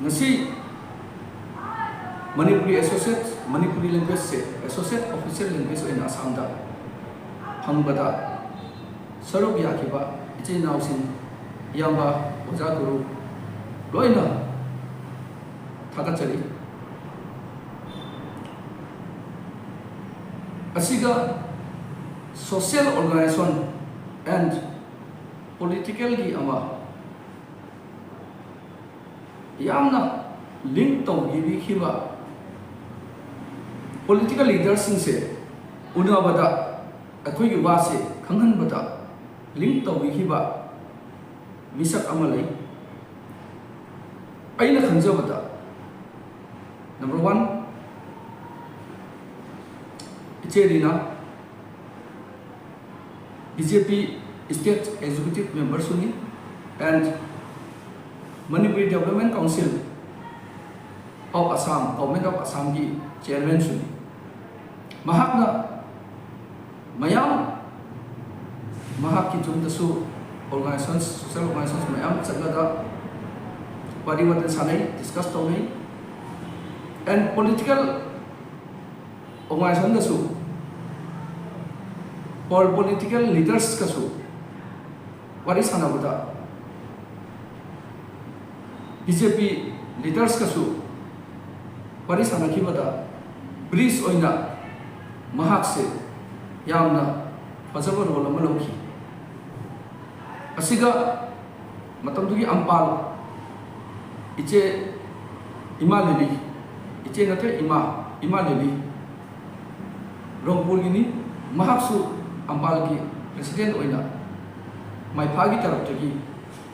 ngasi Manipuri Associate Manipuri language se Associate Official Language in Assam da hangbada saruk yakiba ichi nausin yamba oja guru loina thagachari asiga social organization and political gi ama yamna link to gibi khiba political leaders se unabada akhoi gi wa se khanghan bada link to khiba misak amalai aina khanjabada number 1 icherina BJP State Executive Member Suni and Manipuri Development Council of Assam, Government of Assam ki Chairman Suni. Mahakna mayam mahak ki chumdasu organizations, social organizations mayam chaglada pariwatan sanai discuss tawai and political organization dasu or political leaders kasu wari sanabada BJP leaders kasu wari sanakibada bridge oina mahak se yamna fajaba role ama lawki asiga matamdugi ampal iche ima leli iche nate ima leli rongpur gini mahak su ampal ki president oina mai phagi tarap tagi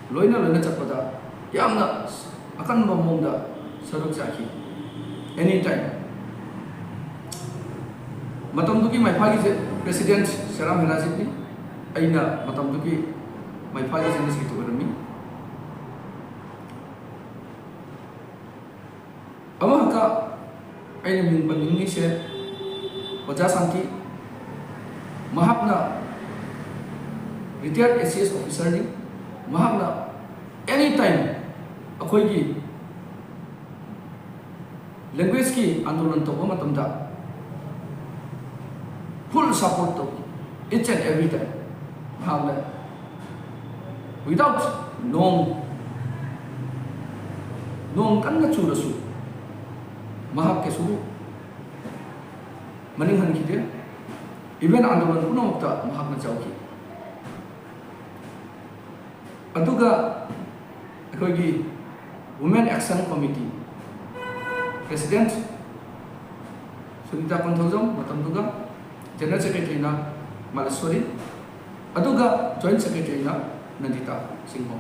loina chappada yamna akan mamongda saruk jaki anytime matamduki mai phagi je president Seram Henajit ni aina matamduki mai phagi je nasi to rami amaka aina min paningi se Oja Santi mahapna retired ACS officer ni mahapna anytime akhoi gi language ki andolan to matamda full support to each and every time mahapna without nong kan na churasu mahap ke su maning han kide even andolan puno mukta mahapna chauki aduga akhoi Women Action Committee President Sunita Konthojom matamduga General Secretary na Maleswari aduga Joint Secretary na Nandita Singho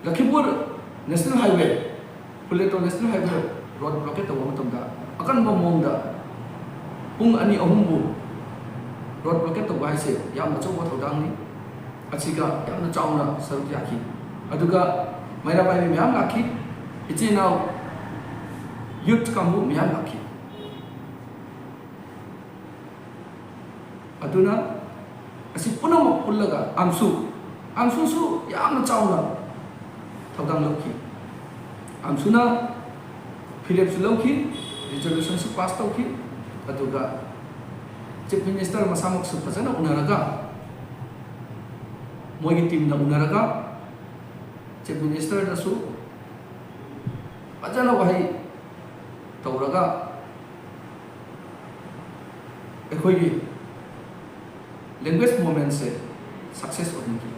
Lakhimpur National Highway Puleto National Highway road blockade tawa matamda akan mamongda pung ani ahumbu road blockade tawa haise yamna chawba thodang ni asiga yamna chawna saruk yaki aduga maira pai miyam lakhi ichi now youth kambu miyam lakhi aduna asi punam pullaga amsu su yamna chawna thodang lokhi amsuna Philip Sulokhi resolution su pass tawki aduga chief minister masamuk su phajana unaraga moigi team na unaraga chief minister da su phajana wahi tawraga ekhoi language movement se success odinki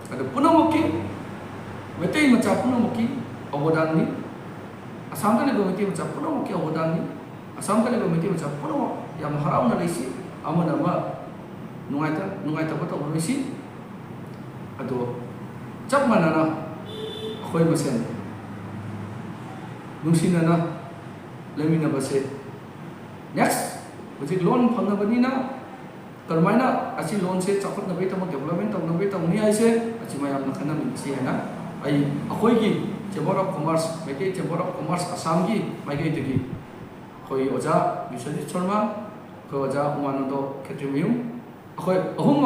adu punamoki metei macha punamoki awadan ni Assam ka lebo meti macha punamoki awadan ni Assam ka lebo meti macha puno yam harau na leisi amana ma nungaita ko to leisi ado chap manana khoi masen nungsina na lemina base next buji loan phangna bani na karmaina achi loan se chakot na beta mo development of na beta uni ai se achi mayam na khana min si hana ai akhoi gi Chamber of Commerce meke Chamber of Commerce Assam gi mai ge tegi khoi oja Vishwajit Sharma ko oja Umanando Khetrimiu akhoi ahum